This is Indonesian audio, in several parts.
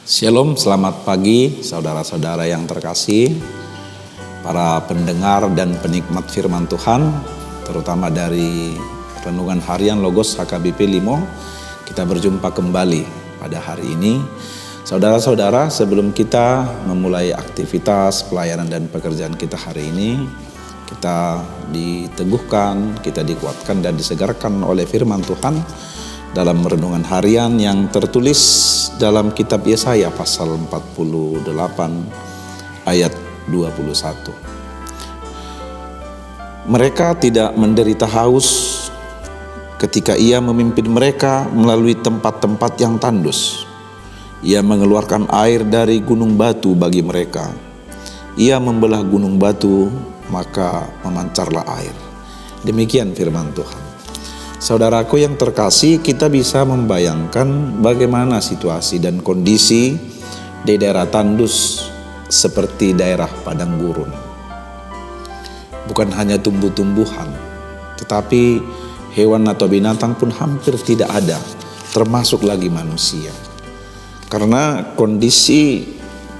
Shalom, selamat pagi saudara-saudara yang terkasih, para pendengar dan penikmat firman Tuhan, terutama dari renungan harian Logos HKBP Limo. Kita berjumpa kembali pada hari ini. Saudara-saudara, sebelum kita memulai aktivitas pelayanan dan pekerjaan kita hari ini, kita diteguhkan, kita dikuatkan dan disegarkan oleh firman Tuhan dalam renungan harian yang tertulis dalam kitab Yesaya pasal 48 ayat 21. Mereka tidak menderita haus ketika Ia memimpin mereka melalui tempat-tempat yang tandus. Ia mengeluarkan air dari gunung batu bagi mereka. Ia membelah gunung batu, maka memancarlah air. Demikian firman Tuhan. Saudaraku yang terkasih, kita bisa membayangkan bagaimana situasi dan kondisi di daerah tandus seperti daerah padang gurun. Bukan hanya tumbuh-tumbuhan, tetapi hewan atau binatang pun hampir tidak ada, termasuk lagi manusia. Karena kondisi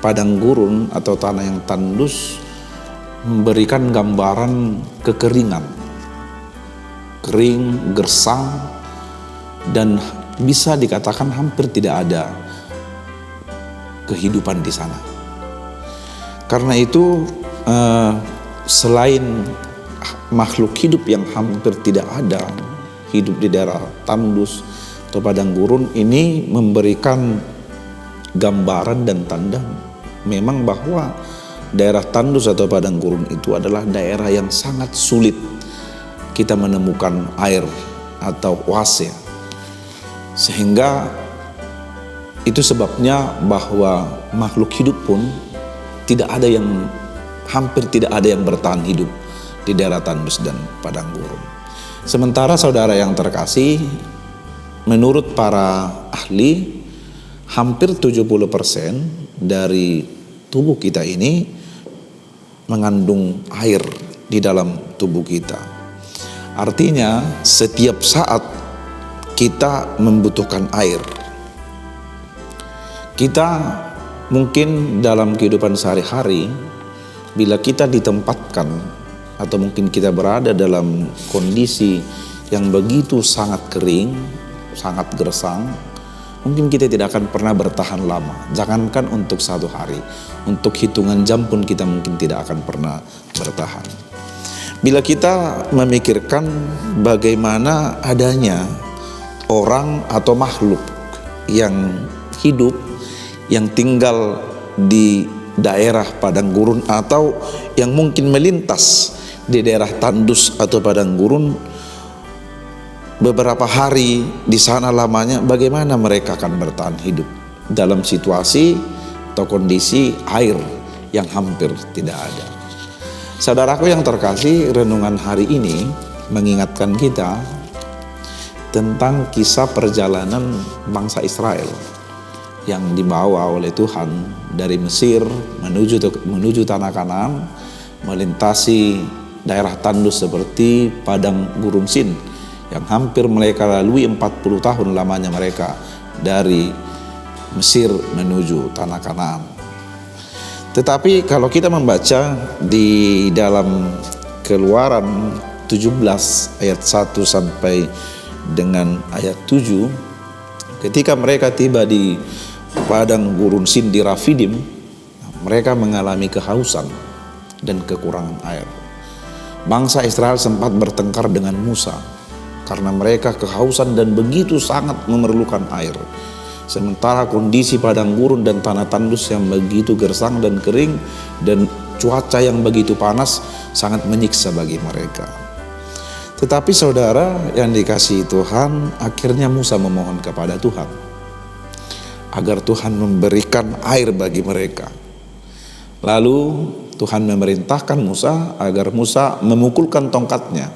padang gurun atau tanah yang tandus memberikan gambaran kekeringan. Kering, gersang, dan bisa dikatakan hampir tidak ada kehidupan di sana. Karena itu selain makhluk hidup yang hampir tidak ada hidup di daerah tandus atau padang gurun, ini memberikan gambaran dan tanda memang bahwa daerah tandus atau padang gurun itu adalah daerah yang sangat sulit kita menemukan air atau oase. Sehingga itu sebabnya bahwa makhluk hidup pun hampir tidak ada yang bertahan hidup di daerah tandus dan padang gurun. Sementara saudara yang terkasih, menurut para ahli, hampir 70% dari tubuh kita ini mengandung air di dalam tubuh kita. Artinya setiap saat kita membutuhkan air. Kita mungkin dalam kehidupan sehari-hari, bila kita ditempatkan atau mungkin kita berada dalam kondisi yang begitu sangat kering, sangat gersang, mungkin kita tidak akan pernah bertahan lama. Jangankan untuk satu hari, untuk hitungan jam pun kita mungkin tidak akan pernah bertahan. Bila kita memikirkan bagaimana adanya orang atau makhluk yang hidup, yang tinggal di daerah padang gurun atau yang mungkin melintas di daerah tandus atau padang gurun beberapa hari di sana lamanya, bagaimana mereka akan bertahan hidup dalam situasi atau kondisi air yang hampir tidak ada. Saudaraku yang terkasih, renungan hari ini mengingatkan kita tentang kisah perjalanan bangsa Israel yang dibawa oleh Tuhan dari Mesir menuju tanah Kanaan, melintasi daerah tandus seperti padang gurun Sin yang hampir mereka lalui 40 tahun lamanya mereka dari Mesir menuju tanah Kanaan. Tetapi kalau kita membaca di dalam Keluaran 17 ayat 1 sampai dengan ayat 7, ketika mereka tiba di padang gurun Sin di Rafidim, mereka mengalami kehausan dan kekurangan air. Bangsa Israel sempat bertengkar dengan Musa karena mereka kehausan dan begitu sangat memerlukan air. Sementara kondisi padang gurun dan tanah tandus yang begitu gersang dan kering dan cuaca yang begitu panas sangat menyiksa bagi mereka. Tetapi saudara yang dikasihi Tuhan, akhirnya Musa memohon kepada Tuhan agar Tuhan memberikan air bagi mereka. Lalu Tuhan memerintahkan Musa agar Musa memukulkan tongkatnya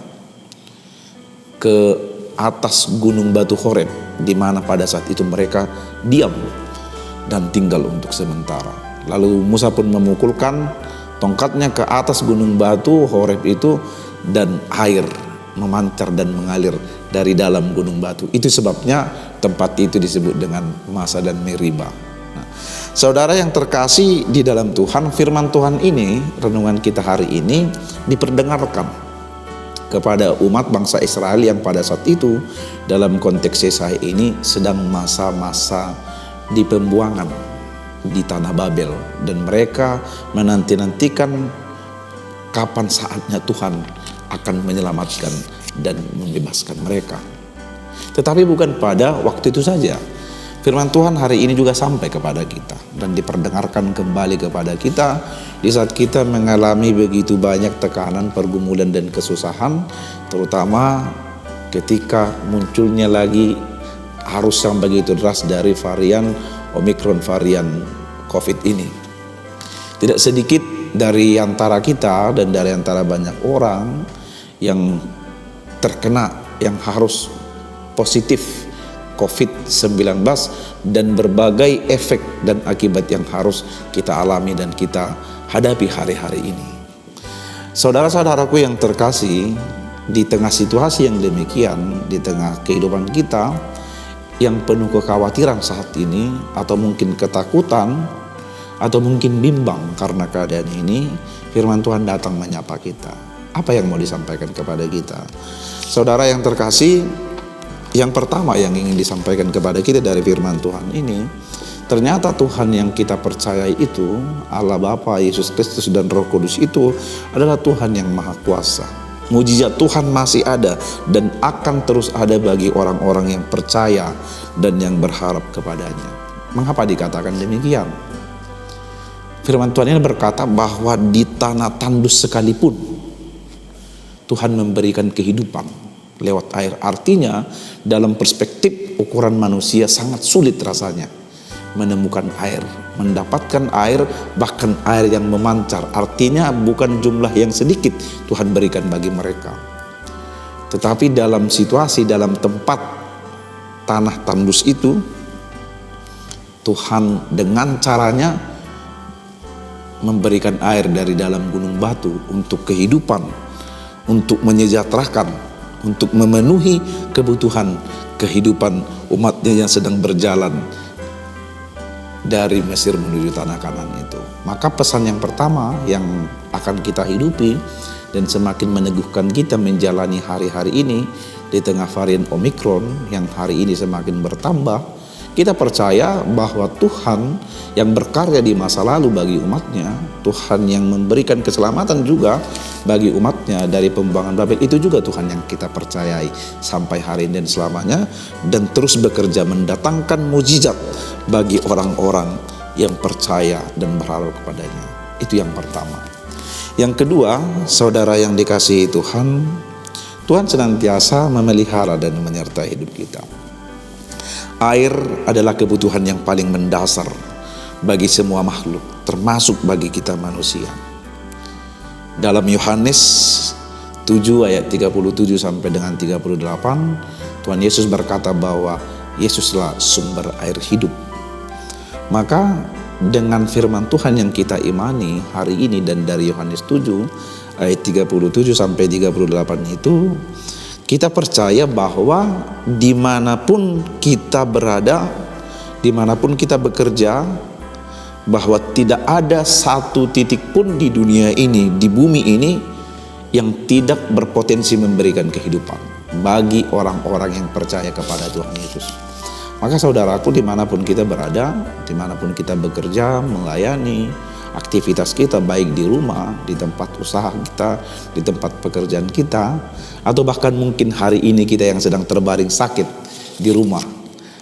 ke atas gunung batu Horeb, di mana pada saat itu mereka diam dan tinggal untuk sementara. Lalu Musa pun memukulkan tongkatnya ke atas gunung batu Horeb itu, dan air memancar dan mengalir dari dalam gunung batu. Itu sebabnya tempat itu disebut dengan Masa dan Meriba. Nah, saudara yang terkasih di dalam Tuhan, firman Tuhan ini, renungan kita hari ini diperdengarkan kepada umat bangsa Israel yang pada saat itu dalam konteks Yesaya ini sedang masa-masa di pembuangan di tanah Babel, dan mereka menanti-nantikan kapan saatnya Tuhan akan menyelamatkan dan membebaskan mereka. Tetapi bukan pada waktu itu saja. Firman Tuhan hari ini juga sampai kepada kita dan diperdengarkan kembali kepada kita di saat kita mengalami begitu banyak tekanan, pergumulan dan kesusahan, terutama ketika munculnya lagi arus yang begitu deras dari varian Omikron, varian COVID ini. Tidak sedikit dari antara kita dan dari antara banyak orang yang terkena, yang harus positif COVID-19 dan berbagai efek dan akibat yang harus kita alami dan kita hadapi hari-hari ini. Saudara-saudaraku yang terkasih, di tengah situasi yang demikian, di tengah kehidupan kita yang penuh kekhawatiran saat ini, atau mungkin ketakutan, atau mungkin bimbang karena keadaan ini, firman Tuhan datang menyapa kita. Apa yang mau disampaikan kepada kita? Saudara yang terkasih, yang pertama yang ingin disampaikan kepada kita dari firman Tuhan ini, ternyata Tuhan yang kita percayai itu, Allah Bapa, Yesus Kristus dan Roh Kudus itu adalah Tuhan yang Maha Kuasa. Mujizat Tuhan masih ada dan akan terus ada bagi orang-orang yang percaya dan yang berharap kepadanya. Mengapa dikatakan demikian? Firman Tuhan ini berkata bahwa di tanah tandus sekalipun Tuhan memberikan kehidupan lewat air. Artinya dalam perspektif ukuran manusia sangat sulit rasanya menemukan air, mendapatkan air, bahkan air yang memancar. Artinya bukan jumlah yang sedikit Tuhan berikan bagi mereka. Tetapi dalam situasi, dalam tempat tanah tandus itu, Tuhan dengan caranya memberikan air dari dalam gunung batu untuk kehidupan, untuk menyejahterakan, untuk memenuhi kebutuhan kehidupan umatnya yang sedang berjalan dari Mesir menuju tanah Kanan itu. Maka pesan yang pertama yang akan kita hidupi dan semakin meneguhkan kita menjalani hari-hari ini di tengah varian Omikron yang hari ini semakin bertambah, kita percaya bahwa Tuhan yang berkarya di masa lalu bagi umatnya, Tuhan yang memberikan keselamatan juga bagi umatnya dari pembuangan Babel, itu juga Tuhan yang kita percayai sampai hari ini dan selamanya, dan terus bekerja mendatangkan mujizat bagi orang-orang yang percaya dan berharap kepadanya. Itu yang pertama. Yang kedua, saudara yang dikasihi Tuhan, Tuhan senantiasa memelihara dan menyertai hidup kita. Air adalah kebutuhan yang paling mendasar bagi semua makhluk, termasuk bagi kita manusia. Dalam Yohanes 7 ayat 37 sampai dengan 38, Tuhan Yesus berkata bahwa Yesuslah sumber air hidup. Maka dengan firman Tuhan yang kita imani hari ini dan dari Yohanes 7 ayat 37 sampai 38 itu, kita percaya bahwa dimanapun kita berada, dimanapun kita bekerja, bahwa tidak ada satu titik pun di dunia ini, di bumi ini, yang tidak berpotensi memberikan kehidupan bagi orang-orang yang percaya kepada Tuhan Yesus. Maka saudaraku, dimanapun kita berada, dimanapun kita bekerja, melayani, aktivitas kita baik di rumah, di tempat usaha kita, di tempat pekerjaan kita, atau bahkan mungkin hari ini kita yang sedang terbaring sakit di rumah,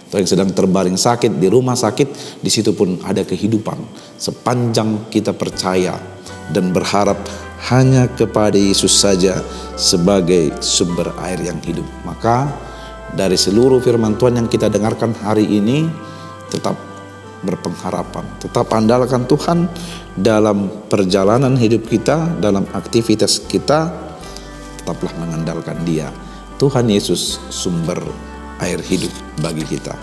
atau yang sedang terbaring sakit di rumah sakit, di situ pun ada kehidupan sepanjang kita percaya dan berharap hanya kepada Yesus saja sebagai sumber air yang hidup. Maka dari seluruh firman Tuhan yang kita dengarkan hari ini, tetap berpengharapan, tetap andalkan Tuhan dalam perjalanan hidup kita, dalam aktivitas kita, tetaplah mengandalkan Dia. Tuhan Yesus sumber air hidup bagi kita.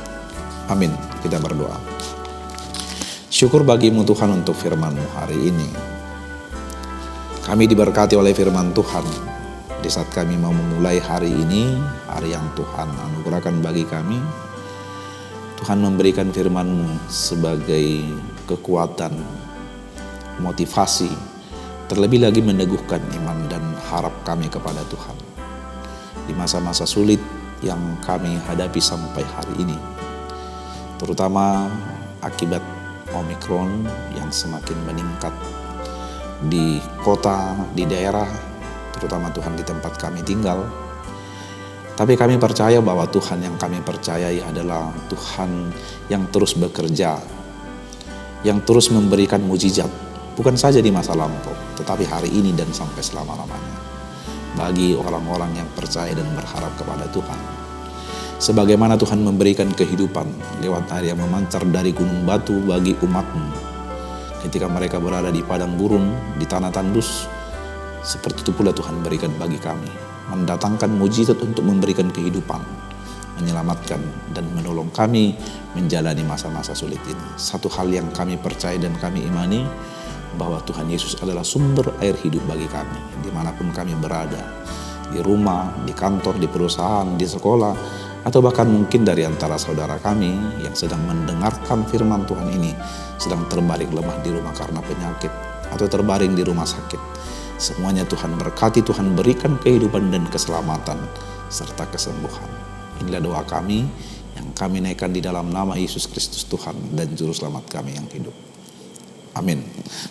Amin. Kita berdoa. Syukur bagimu Tuhan untuk firman-Mu hari ini. Kami diberkati oleh firman Tuhan di saat kami mau memulai hari ini, hari yang Tuhan anugerahkan bagi kami. Tuhan memberikan firman-Mu sebagai kekuatan, motivasi, terlebih lagi meneguhkan iman dan harap kami kepada Tuhan di masa-masa sulit yang kami hadapi sampai hari ini, terutama akibat Omikron yang semakin meningkat di kota, di daerah, terutama Tuhan di tempat kami tinggal. Tapi kami percaya bahwa Tuhan yang kami percayai adalah Tuhan yang terus bekerja, yang terus memberikan mujizat, bukan saja di masa lampau, tetapi hari ini dan sampai selama-lamanya, bagi orang-orang yang percaya dan berharap kepada Tuhan. Sebagaimana Tuhan memberikan kehidupan lewat air yang memancar dari gunung batu bagi umat-Mu ketika mereka berada di padang gurun, di tanah tandus, seperti itu pula Tuhan berikan bagi kami, mendatangkan mujizat untuk memberikan kehidupan, menyelamatkan dan menolong kami menjalani masa-masa sulit ini. Satu hal yang kami percaya dan kami imani, bahwa Tuhan Yesus adalah sumber air hidup bagi kami, dimanapun kami berada, di rumah, di kantor, di perusahaan, di sekolah, atau bahkan mungkin dari antara saudara kami yang sedang mendengarkan firman Tuhan ini, sedang terbaring lemah di rumah karena penyakit, atau terbaring di rumah sakit. Semuanya Tuhan berkati, Tuhan berikan kehidupan dan keselamatan serta kesembuhan. Inilah doa kami yang kami naikkan di dalam nama Yesus Kristus Tuhan dan Juru Selamat kami yang hidup. Amin.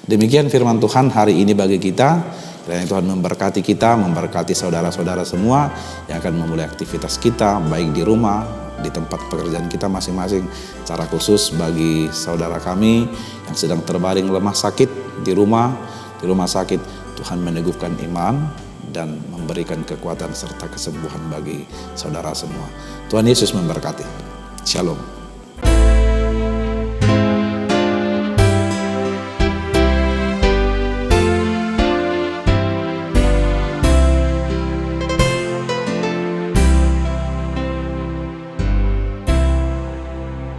Demikian firman Tuhan hari ini bagi kita. Kiranya Tuhan memberkati kita, memberkati saudara-saudara semua yang akan memulai aktivitas kita, baik di rumah, di tempat pekerjaan kita masing-masing. Secara khusus bagi saudara kami yang sedang terbaring lemah sakit di rumah sakit, Tuhan meneguhkan iman dan memberikan kekuatan serta kesembuhan bagi saudara semua. Tuhan Yesus memberkati. Shalom.